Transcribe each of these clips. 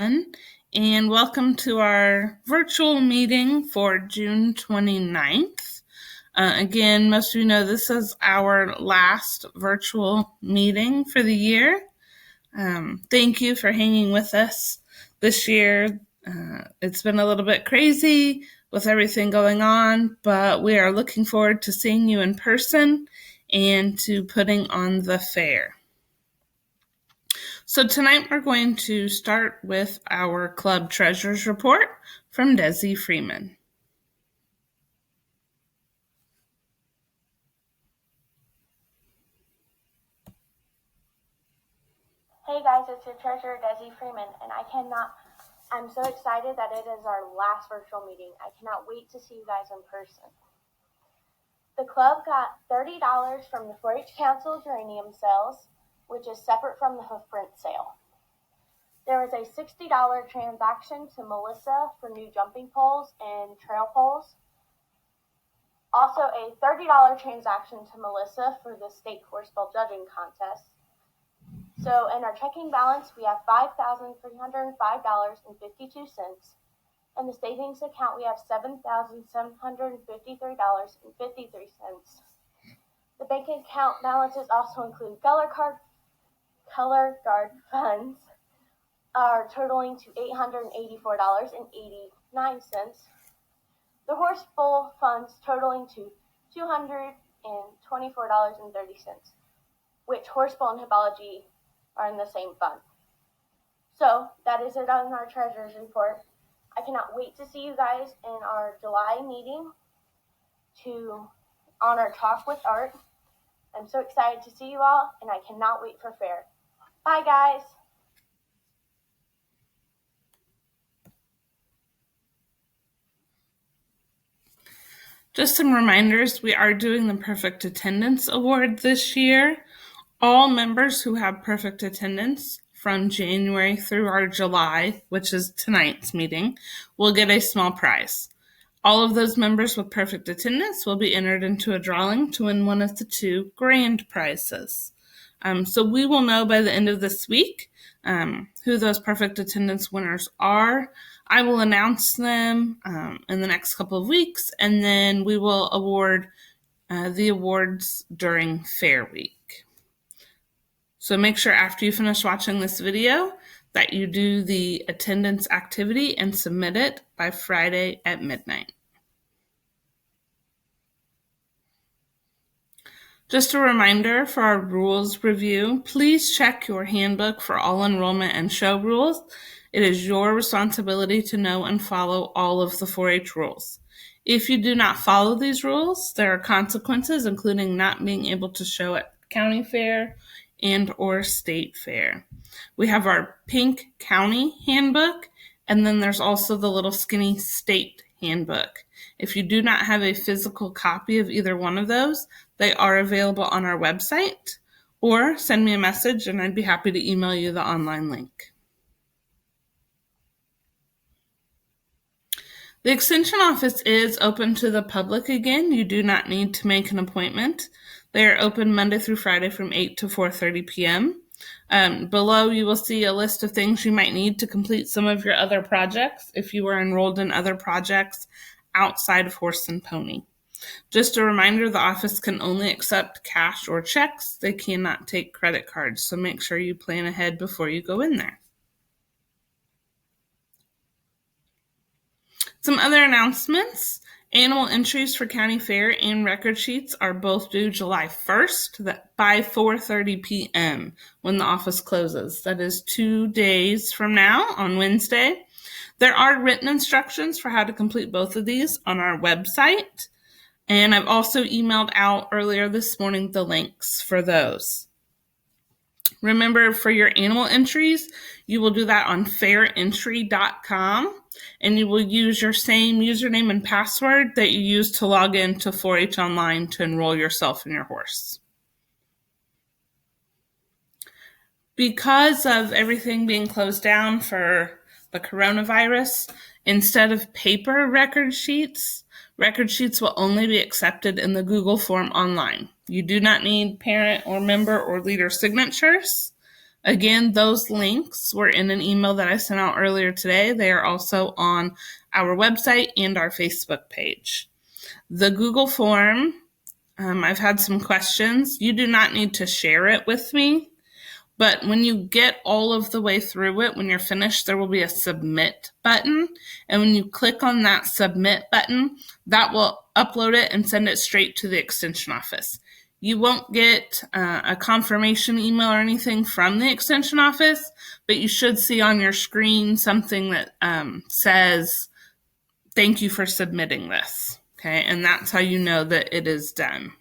And welcome to our virtual meeting for June 29th. Again, most of you know this is our last virtual meeting for the year. Thank you for hanging with us this year. It's been a little bit crazy with everything going on, but we are looking forward to seeing you in person and to putting on the fair. So tonight we're going to start with our Club Treasures Report from Desi Freeman. Hey guys, it's your treasurer Desi Freeman, and I'm so excited that it is our last virtual meeting. I cannot wait to see you guys in person. The club got $30 from the 4-H Council geranium sales, which is separate from the hoof print sale. There was a $60 transaction to Melissa for new jumping poles and trail poles. Also a $30 transaction to Melissa for the state horseball judging contest. So in our checking balance, we have $5,305.52. In the savings account, we have $7,753.53. The bank account balances also include color guard funds are totaling to $884.89. The horse bowl funds totaling to $224.30, which horse bowl and hippology are in the same fund. So that is it on our treasurer's report. I cannot wait to see you guys in our July meeting on our Talk with Art. I'm so excited to see you all, and I cannot wait for fair. Bye, guys. Just some reminders, we are doing the Perfect Attendance Award this year. All members who have perfect attendance from January through our July, which is tonight's meeting, will get a small prize. All of those members with perfect attendance will be entered into a drawing to win one of the 2 grand prizes. So we will know by the end of this week who those perfect attendance winners are. I will announce them in the next couple of weeks, and then we will award the awards during Fair Week. So make sure after you finish watching this video that you do the attendance activity and submit it by Friday at midnight. Just a reminder for our rules review, please check your handbook for all enrollment and show rules. It is your responsibility to know and follow all of the 4-H rules. If you do not follow these rules, there are consequences, including not being able to show at county fair and or state fair. We have our pink county handbook, and then there's also the little skinny state handbook. If you do not have a physical copy of either one of those, they are available on our website, or send me a message and I'd be happy to email you the online link. The Extension office is open to the public again. You do not need to make an appointment. They are open Monday through Friday from 8 to 4:30 p.m. Below you will see a list of things you might need to complete some of your other projects if you are enrolled in other projects outside of Horse and Pony. Just a reminder, the office can only accept cash or checks. They cannot take credit cards, so make sure you plan ahead before you go in there. Some other announcements. Animal entries for county fair and record sheets are both due July 1st by 4:30 p.m. when the office closes. That is 2 days from now on Wednesday. There are written instructions for how to complete both of these on our website. And I've also emailed out earlier this morning the links for those. Remember, for your animal entries, you will do that on fairentry.com, and you will use your same username and password that you use to log in to 4-H Online to enroll yourself and your horse. Because of everything being closed down for the coronavirus, instead of paper record sheets will only be accepted in the Google form online. You do not need parent or member or leader signatures. Again, those links were in an email that I sent out earlier today. They are also on our website and our Facebook page. The Google form, I've had some questions. You do not need to share it with me, but when you get all of the way through it, when you're finished, there will be a submit button. And when you click on that submit button, that will upload it and send it straight to the extension office. You won't get a confirmation email or anything from the extension office, but you should see on your screen something that says, thank you for submitting this. Okay, and that's how you know that it is done.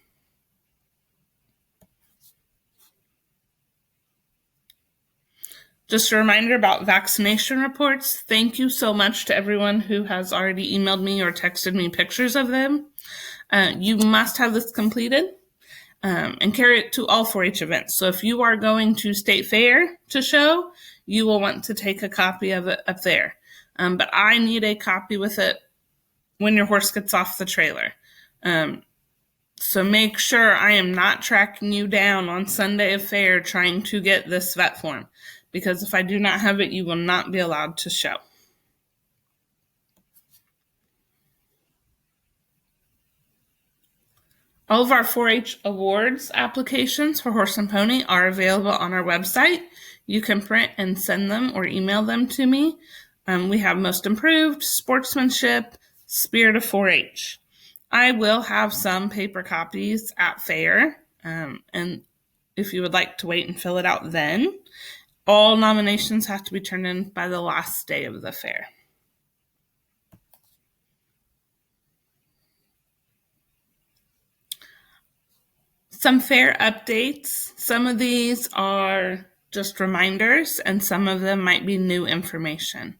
Just a reminder about vaccination reports. Thank you so much to everyone who has already emailed me or texted me pictures of them. You must have this completed and carry it to all 4-H events. So if you are going to State Fair to show, you will want to take a copy of it up there. But I need a copy with it when your horse gets off the trailer. So make sure I am not tracking you down on Sunday of fair trying to get this vet form, because if I do not have it, you will not be allowed to show. All of our 4-H awards applications for horse and pony are available on our website. You can print and send them or email them to me. We have Most Improved, Sportsmanship, Spirit of 4-H. I will have some paper copies at fair, and if you would like to wait and fill it out then, all nominations have to be turned in by the last day of the fair. Some fair updates. Some of these are just reminders, and some of them might be new information.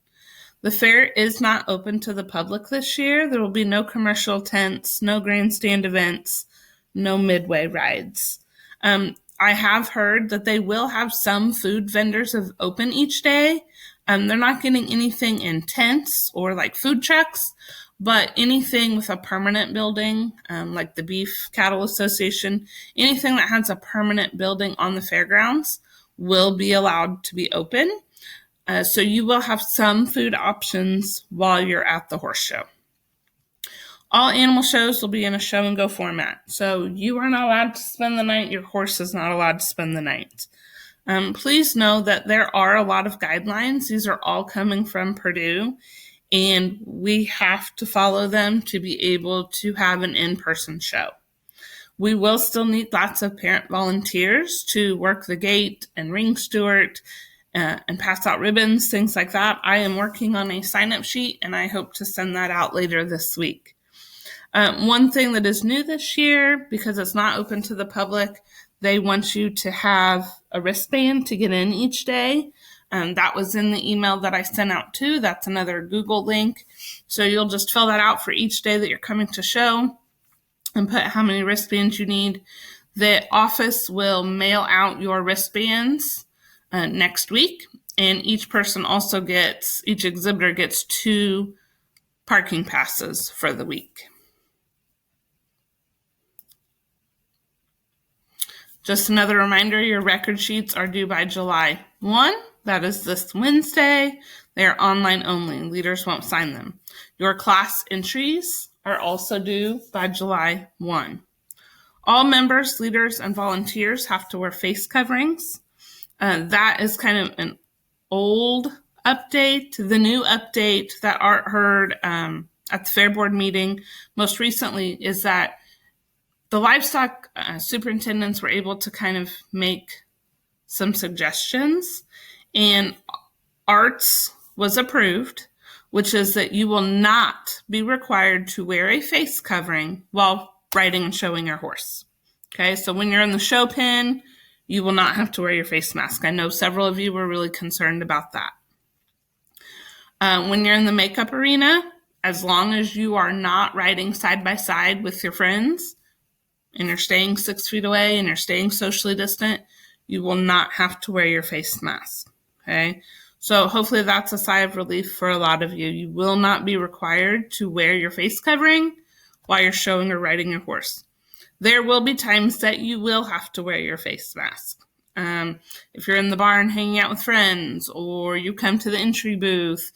The fair is not open to the public this year. There will be no commercial tents, no grandstand events, no midway rides. I have heard that they will have some food vendors open each day. They're not getting anything in tents or like food trucks, but anything with a permanent building, like the Beef Cattle Association, anything that has a permanent building on the fairgrounds will be allowed to be open. So you will have some food options while you're at the horse show. All animal shows will be in a show and go format. So you are not allowed to spend the night. Your horse is not allowed to spend the night. Please know that there are a lot of guidelines. These are all coming from Purdue, and we have to follow them to be able to have an in-person show. We will still need lots of parent volunteers to work the gate and ring steward and pass out ribbons, things like that. I am working on a sign-up sheet, and I hope to send that out later this week. One thing that is new this year, because it's not open to the public, they want you to have a wristband to get in each day. That was in the email that I sent out too. That's another Google link. So you'll just fill that out for each day that you're coming to show and put how many wristbands you need. The office will mail out your wristbands next week, and each exhibitor gets 2 parking passes for the week. Just another reminder, your record sheets are due by July 1. That is this Wednesday. They are online only. Leaders won't sign them. Your class entries are also due by July 1. All members, leaders, and volunteers have to wear face coverings. That is kind of an old update. The new update that Art heard at the Fair Board meeting most recently is that the livestock superintendents were able to kind of make some suggestions, and Art's was approved, which is that you will not be required to wear a face covering while riding and showing your horse. Okay, so when you're in the show pen, you will not have to wear your face mask. I know several of you were really concerned about that. When you're in the makeup arena, as long as you are not riding side by side with your friends and you're staying 6 feet away and you're staying socially distant, you will not have to wear your face mask. Okay, so hopefully that's a sigh of relief for a lot of you. You will not be required to wear your face covering while you're showing or riding your horse. There will be times that you will have to wear your face mask. If you're in the barn hanging out with friends, or you come to the entry booth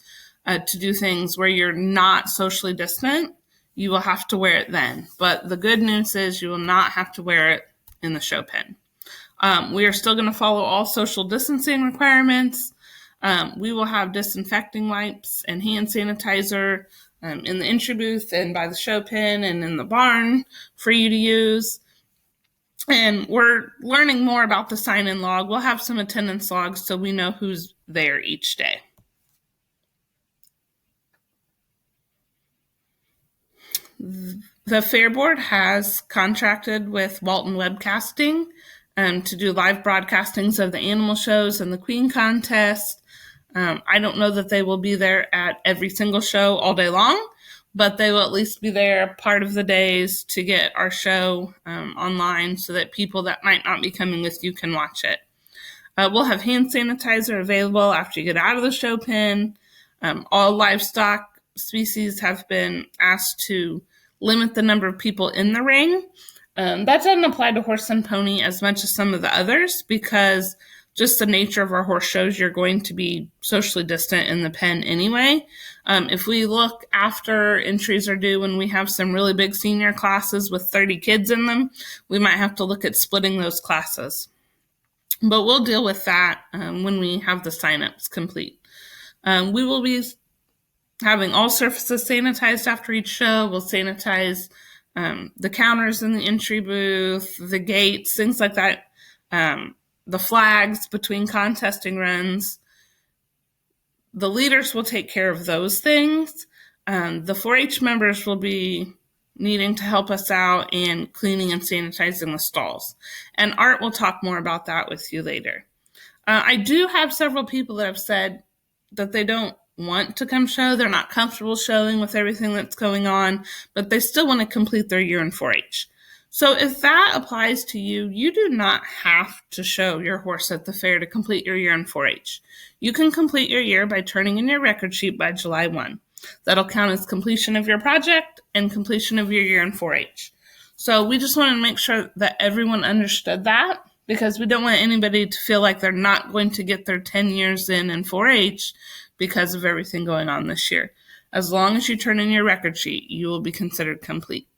to do things where you're not socially distant, you will have to wear it then. But the good news is you will not have to wear it in the show pen. We are still going to follow all social distancing requirements. We will have disinfecting wipes and hand sanitizer in the entry booth and by the show pen and in the barn for you to use. And we're learning more about the sign-in log. We'll have some attendance logs so we know who's there each day. The Fair Board has contracted with Walton Webcasting to do live broadcastings of the animal shows and the Queen contest. I don't know that they will be there at every single show all day long, but they will at least be there part of the days to get our show online so that people that might not be coming with you can watch it. We'll have hand sanitizer available after you get out of the show pen. All livestock species have been asked to limit the number of people in the ring. That doesn't apply to horse and pony as much as some of the others because just the nature of our horse shows, you're going to be socially distant in the pen anyway. If we look after entries are due and we have some really big senior classes with 30 kids in them, we might have to look at splitting those classes. But we'll deal with that when we have the signups complete. We will be having all surfaces sanitized after each show. We'll sanitize the counters in the entry booth, the gates, things like that. The flags between contesting runs. The leaders will take care of those things. The 4-H members will be needing to help us out in cleaning and sanitizing the stalls. And Art will talk more about that with you later. I do have several people that have said that they don't want to come show. They're not comfortable showing with everything that's going on, but they still want to complete their year in 4-H. So if that applies to you, you do not have to show your horse at the fair to complete your year in 4-H. You can complete your year by turning in your record sheet by July 1. That'll count as completion of your project and completion of your year in 4-H. So we just want to make sure that everyone understood that because we don't want anybody to feel like they're not going to get their 10 years in 4-H because of everything going on this year. As long as you turn in your record sheet, you will be considered complete.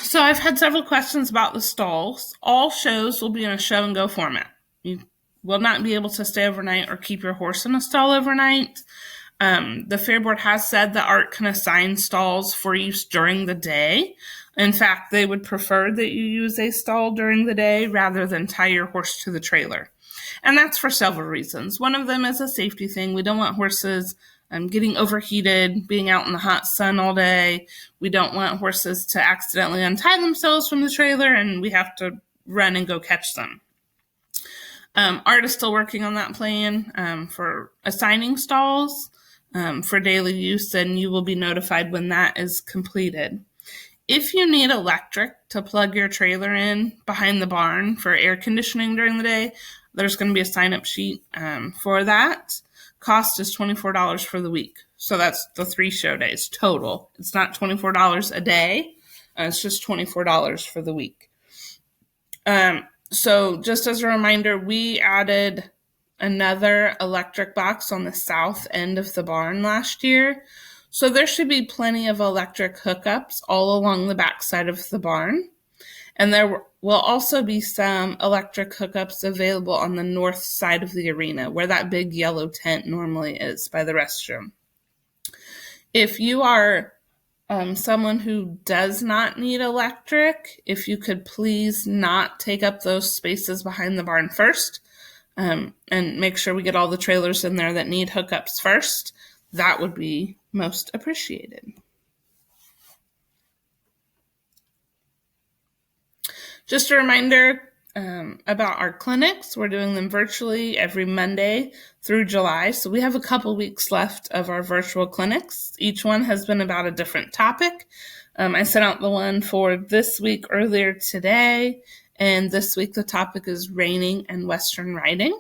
So I've had several questions about the stalls. All shows will be in a show and go format. You will not be able to stay overnight or keep your horse in a stall overnight. The Fair Board has said that Art can assign stalls for use during the day. In fact, they would prefer that you use a stall during the day rather than tie your horse to the trailer. And that's for several reasons. One of them is a safety thing. We don't want horses getting overheated, being out in the hot sun all day. We don't want horses to accidentally untie themselves from the trailer and we have to run and go catch them. Art is still working on that plan for assigning stalls for daily use, and you will be notified when that is completed. If you need electric to plug your trailer in behind the barn for air conditioning during the day, there's going to be a sign-up sheet for that. Cost is $24 for the week. So that's the 3 show days total. It's not $24 a day. It's just $24 for the week. So just as a reminder, we added another electric box on the south end of the barn last year. So there should be plenty of electric hookups all along the back side of the barn. And there will also be some electric hookups available on the north side of the arena, where that big yellow tent normally is by the restroom. If you are someone who does not need electric, if you could please not take up those spaces behind the barn first, and make sure we get all the trailers in there that need hookups first, that would be most appreciated. Just a reminder about our clinics. We're doing them virtually every Monday through July. So we have a couple weeks left of our virtual clinics. Each one has been about a different topic. I sent out the one for this week earlier today. And this week the topic is reining and Western riding.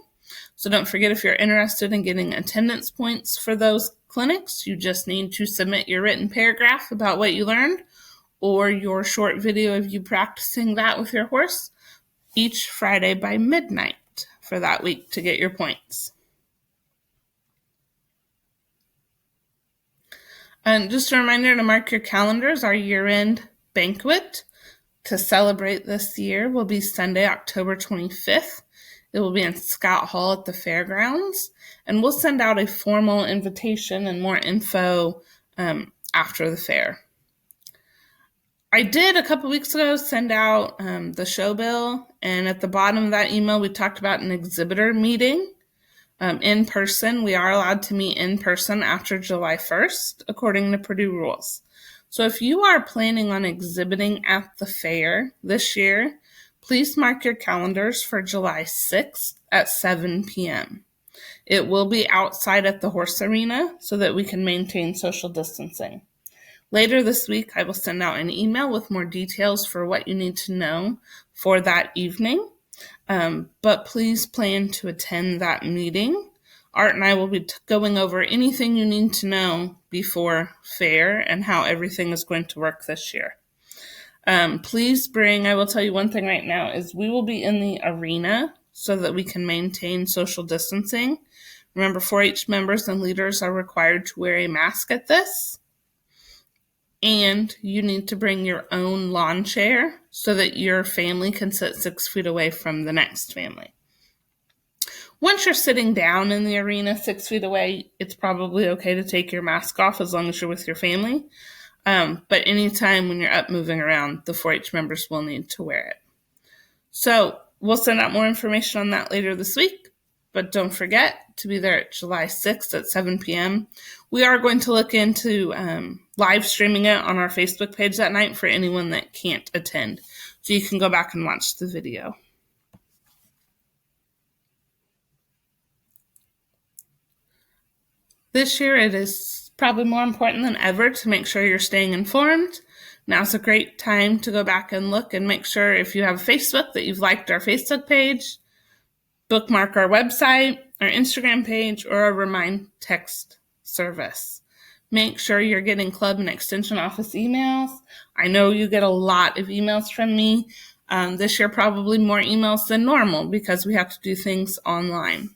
So don't forget, if you're interested in getting attendance points for those clinics, you just need to submit your written paragraph about what you learned, or your short video of you practicing that with your horse each Friday by midnight for that week to get your points. And just a reminder to mark your calendars, our year-end banquet to celebrate this year will be Sunday, October 25th. It will be in Scout Hall at the fairgrounds, and we'll send out a formal invitation and more info after the fair. I did a couple weeks ago send out the show bill, and at the bottom of that email we talked about an exhibitor meeting in person. We are allowed to meet in person after July 1st, according to Purdue rules. So if you are planning on exhibiting at the fair this year, please mark your calendars for July 6th at 7 p.m. It will be outside at the horse arena so that we can maintain social distancing. Later this week, I will send out an email with more details for what you need to know for that evening. But please plan to attend that meeting. Art and I will be going over anything you need to know before fair and how everything is going to work this year. Please bring, I will tell you one thing right now, is we will be in the arena so that we can maintain social distancing. Remember, 4-H members and leaders are required to wear a mask at this. And you need to bring your own lawn chair so that your family can sit 6 feet away from the next family. Once you're sitting down in the arena 6 feet away, it's probably okay to take your mask off as long as you're with your family. But anytime when you're up moving around, the 4-H members will need to wear it. So we'll send out more information on that later this week. But don't forget to be there at July 6th at 7 p.m. We are going to look into live streaming it on our Facebook page that night for anyone that can't attend. So you can go back and watch the video. This year it is probably more important than ever to make sure you're staying informed. Now's a great time to go back and look and make sure if you have Facebook that you've liked our Facebook page, bookmark our website, our Instagram page, or our Remind text service. Make sure you're getting club and extension office emails. I know you get a lot of emails from me. This year probably more emails than normal because we have to do things online.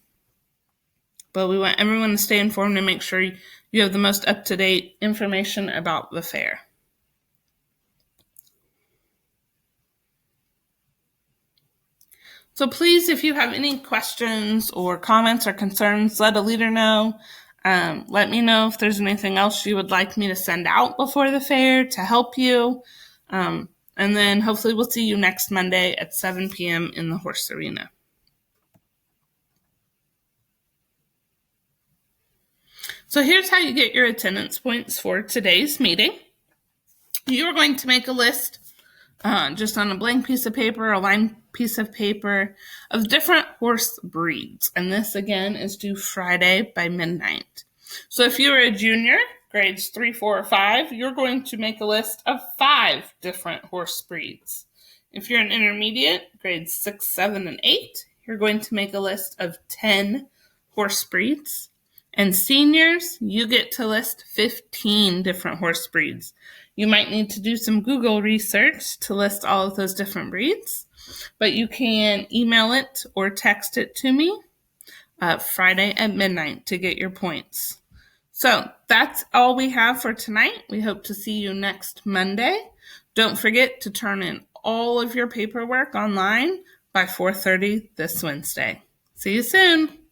But we want everyone to stay informed and make sure you have the most up-to-date information about the fair. So please, if you have any questions or comments or concerns, let a leader know. Let me know if there's anything else you would like me to send out before the fair to help you. And then hopefully we'll see you next Monday at 7 p.m. in the horse arena. So here's how you get your attendance points for today's meeting. You're going to make a list just on a blank piece of paper, a lined piece of paper, of different horse breeds. And this, again, is due Friday by midnight. So if you're a junior, grades 3, 4, or 5, you're going to make a list of 5 different horse breeds. If you're an intermediate, grades 6, 7, and 8, you're going to make a list of 10 horse breeds. And seniors, you get to list 15 different horse breeds. You might need to do some Google research to list all of those different breeds, but you can email it or text it to me Friday at midnight to get your points. So that's all we have for tonight. We hope to see you next Monday. Don't forget to turn in all of your paperwork online by 4:30 this Wednesday. See you soon.